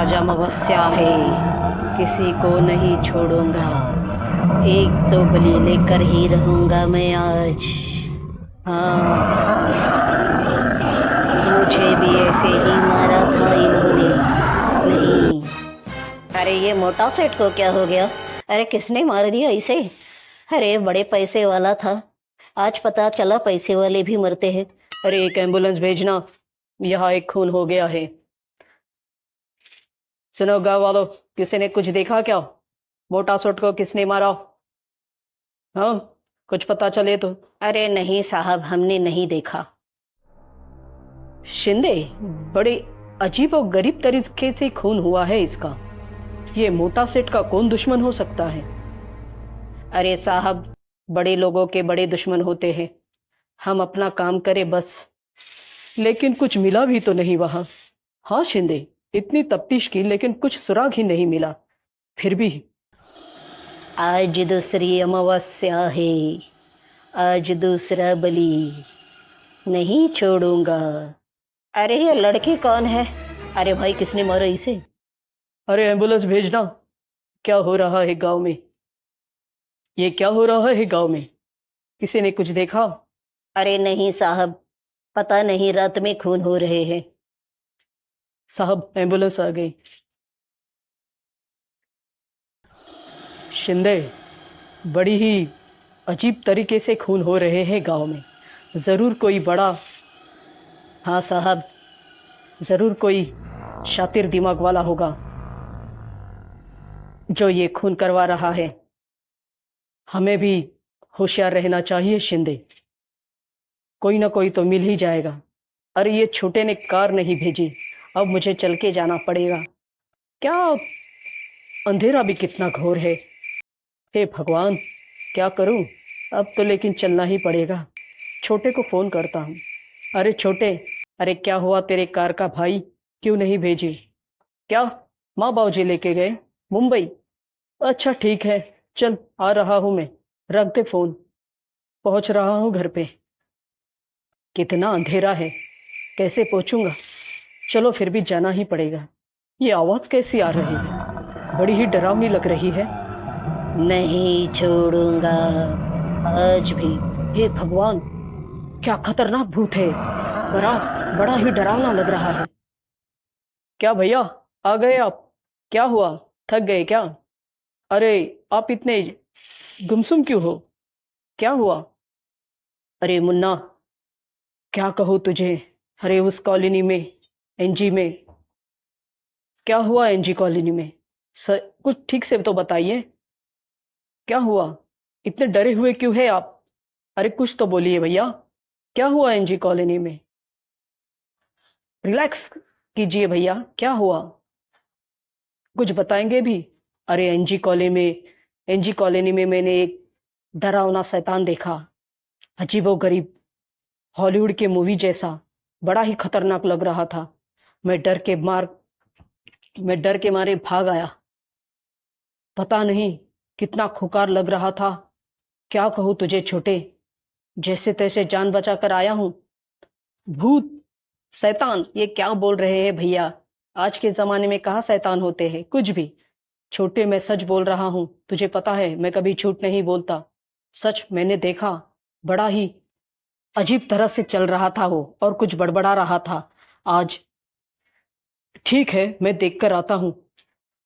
आज अमावस्या है, किसी को नहीं छोड़ूंगा। एक तो बलि लेकर ही रहूंगा मैं आज। हाँ, मुझे भी ऐसे ही मारा था इन्होंने। नहीं, अरे ये मोटा सेठ को क्या हो गया? अरे किसने मार दिया इसे? अरे बड़े पैसे वाला था, आज पता चला पैसे वाले भी मरते हैं। अरे एक एम्बुलेंस भेजना, यहाँ एक खून हो गया है। सुनो गाँव वालों, किसी ने कुछ देखा क्या? मोटा सेठ को किसने मारा? हाँ, कुछ पता चले तो। अरे नहीं साहब, हमने नहीं देखा। शिंदे, बड़े अजीब और गरीब तरीके से खून हुआ है इसका। ये मोटा सेठ का कौन दुश्मन हो सकता है? अरे साहब, बड़े लोगों के बड़े दुश्मन होते हैं। हम अपना काम करें बस। लेकिन कुछ मिला भी तो नहीं वहां। हाँ शिंदे, इतनी तफ्तीश की लेकिन कुछ सुराग ही नहीं मिला। फिर भी आज दूसरी अमावस्या है, आज दूसरा बलि, नहीं छोड़ूंगा। अरे ये लड़की कौन है? अरे भाई किसने मारा इसे? अरे एम्बुलेंस भेजना। क्या हो रहा है गांव में? ये क्या हो रहा है गांव में? किसी ने कुछ देखा? अरे नहीं साहब, पता नहीं, रात में खून हो रहे हैं। साहब एम्बुलेंस आ गई। शिंदे, बड़ी ही अजीब तरीके से खून हो रहे हैं गांव में। जरूर कोई बड़ा, हाँ साहब, जरूर कोई शातिर दिमाग वाला होगा जो ये खून करवा रहा है। हमें भी होशियार रहना चाहिए शिंदे, कोई ना कोई तो मिल ही जाएगा। अरे ये छोटे ने कार नहीं भेजी, अब मुझे चल के जाना पड़ेगा। क्या, अंधेरा भी कितना घोर है। हे भगवान, क्या करूं? अब तो लेकिन चलना ही पड़ेगा। छोटे को फोन करता हूँ। अरे छोटे, अरे क्या हुआ तेरे कार का भाई, क्यों नहीं भेजी? क्या, माँ बाबूजी लेके गए मुंबई? अच्छा ठीक है, चल आ रहा हूँ मैं, रख दे फोन, पहुंच रहा हूँ घर पे। कितना अंधेरा है, कैसे पहुंचूंगा? चलो फिर भी जाना ही पड़ेगा। ये आवाज कैसी आ रही है? बड़ी ही डरावनी लग रही है। नहीं छोड़ूंगा आज भी। हे भगवान, क्या खतरनाक भूत है। बड़ा बड़ा ही डरावना लग रहा है। क्या भैया, आ गए आप? क्या हुआ, थक गए क्या? अरे आप इतने गुमसुम क्यों हो? क्या हुआ? अरे मुन्ना, क्या कहूँ तुझे। अरे उस कॉलोनी में, एनजी में, क्या हुआ एनजी कॉलोनी में? कुछ ठीक से तो बताइए, क्या हुआ? इतने डरे हुए क्यों है आप? अरे कुछ तो बोलिए भैया, क्या हुआ एनजी कॉलोनी में? रिलैक्स कीजिए भैया, क्या हुआ? कुछ बताएंगे भी? अरे एनजी कॉलोनी में मैंने एक डरावना शैतान देखा, अजीबोगरीब, हॉलीवुड के मूवी जैसा। बड़ा ही खतरनाक लग रहा था। मैं डर के मार मैं डर के मारे भाग आया। पता नहीं कितना खुकार लग रहा था। क्या कहूँ तुझे छोटे, जैसे तैसे जान बचा कर आया हूँ। भूत, शैतान, ये क्या बोल रहे हैं भैया? आज के जमाने में कहाँ शैतान होते हैं, कुछ भी। छोटे, मैं सच बोल रहा हूँ, तुझे पता है मैं कभी झूठ नहीं बोलता। सच मैंने देखा, बड़ा ही अजीब तरह से चल रहा था वो, और कुछ बड़बड़ा रहा था आज। ठीक है, मैं देख कर आता हूँ।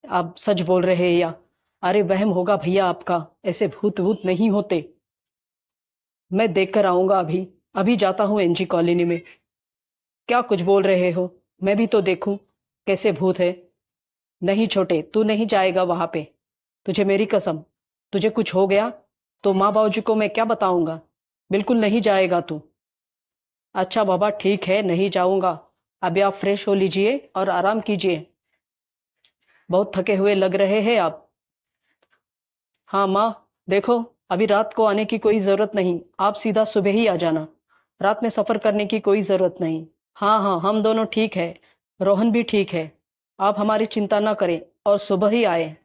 आप सच बोल रहे हैं या? अरे वहम होगा भैया आपका, ऐसे भूत वूत नहीं होते। मैं देख कर आऊंगा अभी, अभी जाता हूँ एनजी कॉलोनी में। क्या कुछ बोल रहे हो? मैं भी तो देखूं कैसे भूत है। नहीं छोटे, तू नहीं जाएगा वहां पे, तुझे मेरी कसम। तुझे कुछ हो गया तो माँ बाबूजी को मैं क्या बताऊंगा? बिल्कुल नहीं जाएगा तू। अच्छा बाबा ठीक है, नहीं जाऊंगा। अभी आप फ्रेश हो लीजिए और आराम कीजिए, बहुत थके हुए लग रहे हैं आप। हाँ माँ, देखो, अभी रात को आने की कोई जरूरत नहीं, आप सीधा सुबह ही आ जाना। रात में सफर करने की कोई जरूरत नहीं। हाँ हाँ, हम दोनों ठीक है, रोहन भी ठीक है। आप हमारी चिंता ना करें और सुबह ही आए,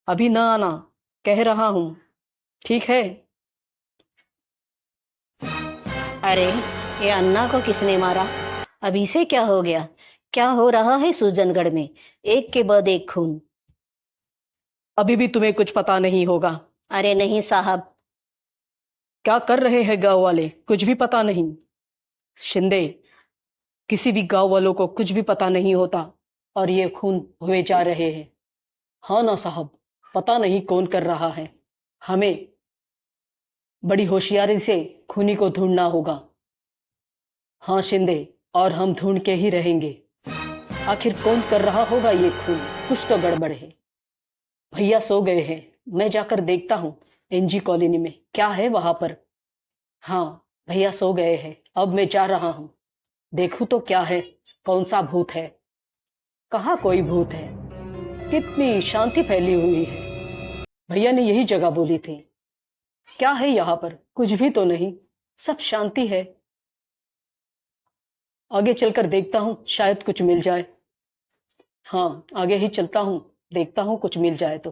अभी न आना, कह रहा हूँ, ठीक है? अरे ये अन्ना को किसने मारा? अभी से क्या हो गया? क्या हो रहा है सुजनगढ़ में? एक के बाद एक खून। अभी भी तुम्हें कुछ पता नहीं होगा? अरे नहीं साहब। क्या कर रहे हैं गांव वाले, कुछ भी पता नहीं? शिंदे, किसी भी गांव वालों को कुछ भी पता नहीं होता और ये खून हुए जा रहे हैं। हाँ ना साहब, पता नहीं कौन कर रहा है। हमें बड़ी होशियारी से खूनी को ढूंढना होगा। हाँ शिंदे, और हम ढूंढ के ही रहेंगे। आखिर कौन कर रहा होगा ये खून? कुछ तो गड़बड़ है। भैया सो गए हैं, मैं जाकर देखता हूँ एनजी कॉलोनी में क्या है वहां पर। हाँ, भैया सो गए हैं, अब मैं जा रहा हूँ। देखूं तो क्या है, कौन सा भूत है? कहाँ कोई भूत है, कितनी शांति फैली हुई है। भैया ने यही जगह बोली थी। क्या है यहाँ पर? कुछ भी तो नहीं, सब शांति है। आगे चलकर देखता हूँ, शायद कुछ मिल जाए। हाँ, आगे ही चलता हूँ, देखता हूँ कुछ मिल जाए तो।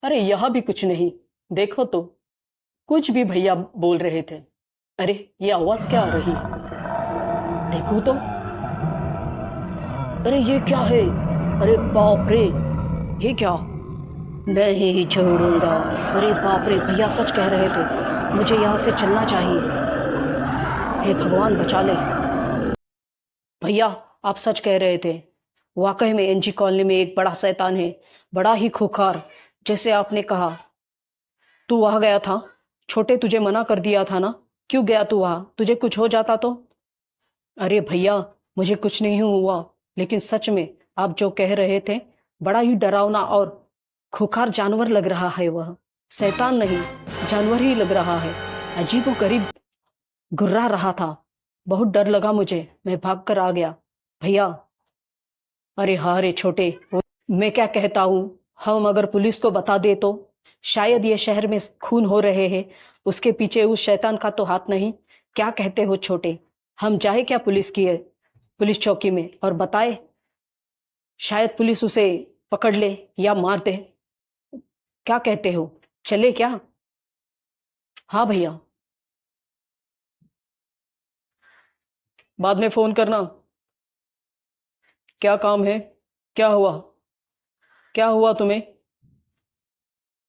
अरे यहाँ भी कुछ नहीं, देखो तो। कुछ भी भैया बोल रहे थे। अरे ये आवाज क्या आ रही है? देखो तो। अरे ये क्या है? अरे बाप रे, ये क्या? नहीं छोड़ूंगा। अरे बाप रे, भैया सच कह रहे थे, मुझे यहाँ से चलना चाहिए। हे भगवान बचा ले। भैया, आप सच कह रहे थे, वाकई में एनजी कॉलोनी में एक बड़ा शैतान है, बड़ा ही खूंखार। जैसे आपने कहा, तू वहां गया था। छोटे, तुझे मना कर दिया था ना? क्यों गया तू वहां? तुझे कुछ हो जाता तो? अरे भैया, मुझे कुछ नहीं हुआ, लेकिन सच में आप जो कह रहे थे, बड़ा ही डरावना और खूंखार जानवर लग रहा है वह। शैतान नहीं, जानवर ही लग रहा है। अजीबो गरीब गुर्रा रहा था। बहुत डर लगा मुझे, मैं भाग कर आ गया। भैया, अरे हाँ रे छोटे, मैं क्या कहता हूँ, हम अगर पुलिस को बता दे तो शायद ये शहर में खून हो रहे हैं, उसके पीछे उस शैतान का तो हाथ नहीं। क्या कहते हो छोटे, हम जाए क्या पुलिस चौकी में और बताए? शायद पुलिस उसे पकड़ ले या मार दे। क्या कहते हो, चले क्या? हाँ भैया, बाद में फोन करना। क्या काम है? क्या हुआ? क्या हुआ तुम्हें?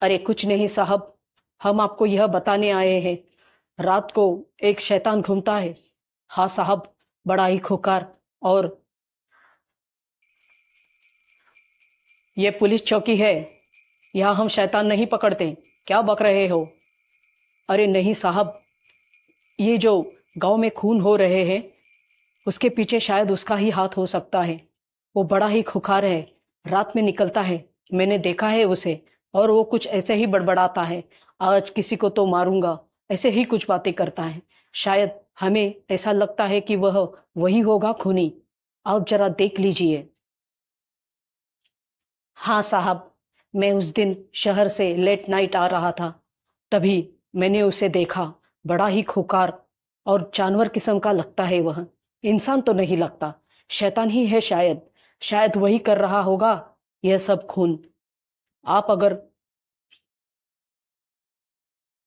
अरे कुछ नहीं साहब, हम आपको यह बताने आए हैं, रात को एक शैतान घूमता है। हाँ साहब, बड़ा ही खूंखार। और ये पुलिस चौकी है, यहाँ हम शैतान नहीं पकड़ते। क्या बक रहे हो? अरे नहीं साहब, ये जो गांव में खून हो रहे हैं, उसके पीछे शायद उसका ही हाथ हो सकता है। वो बड़ा ही खुखार है, रात में निकलता है, मैंने देखा है उसे। और वो कुछ ऐसे ही बड़बड़ाता है, आज किसी को तो मारूंगा, ऐसे ही कुछ बातें करता है। शायद हमें ऐसा लगता है कि वह वही होगा खूनी। आप जरा देख लीजिए। हाँ साहब, मैं उस दिन शहर से लेट नाइट आ रहा था, तभी मैंने उसे देखा। बड़ा ही खूंखार और जानवर किस्म का लगता है वह, इंसान तो नहीं लगता। शैतान ही है शायद, शायद वही कर रहा होगा यह सब खून। आप अगर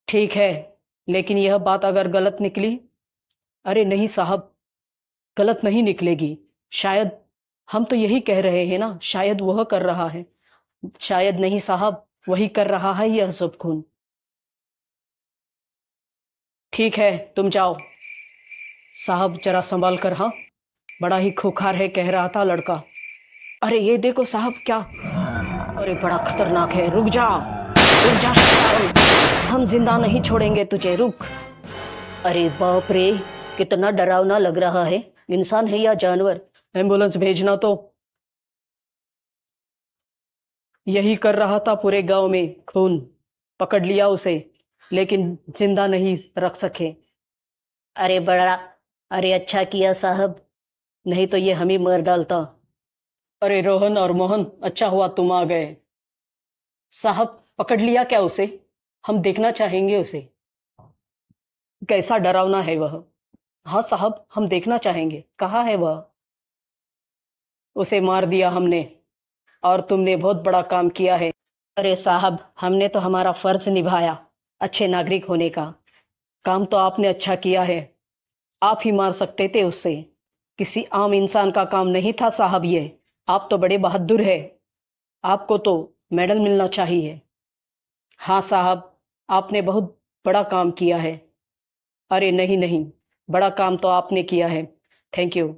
ठीक है, लेकिन यह बात अगर गलत निकली? अरे नहीं साहब, गलत नहीं निकलेगी। शायद, हम तो यही कह रहे हैं ना, शायद वह कर रहा है। शायद नहीं साहब, वही कर रहा है यह सब खून। ठीक है, तुम जाओ। साहब जरा संभाल कर, हाँ, बड़ा ही खूंखार है कह रहा था लड़का। अरे ये देखो साहब, क्या? अरे बड़ा खतरनाक है, रुक जा, रुक जा शैतान, हम जिंदा नहीं छोड़ेंगे तुझे, रुक। अरे बाप रे, कितना डरावना लग रहा है, इंसान है या जानवर? एम्बुलेंस भेजना तो। यही कर रहा था पूरे गांव में खून, पकड़ लिया उसे, लेकिन जिंदा नहीं रख सके। अरे बड़ा, अरे अच्छा किया साहब, नहीं तो ये हम ही मर डालता। अरे रोहन और मोहन, अच्छा हुआ तुम आ गए। साहब, पकड़ लिया क्या उसे? हम देखना चाहेंगे उसे, कैसा डरावना है वह। हाँ साहब, हम देखना चाहेंगे, कहाँ है वह? उसे मार दिया हमने, और तुमने बहुत बड़ा काम किया है। अरे साहब, हमने तो हमारा फर्ज निभाया, अच्छे नागरिक होने का। काम तो आपने अच्छा किया है, आप ही मार सकते थे उससे, किसी आम इंसान का काम नहीं था साहब ये। आप तो बड़े बहादुर हैं। आपको तो मेडल मिलना चाहिए। हाँ साहब, आपने बहुत बड़ा काम किया है। अरे नहीं नहीं, बड़ा काम तो आपने किया है। Thank you.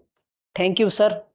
Thank you sir.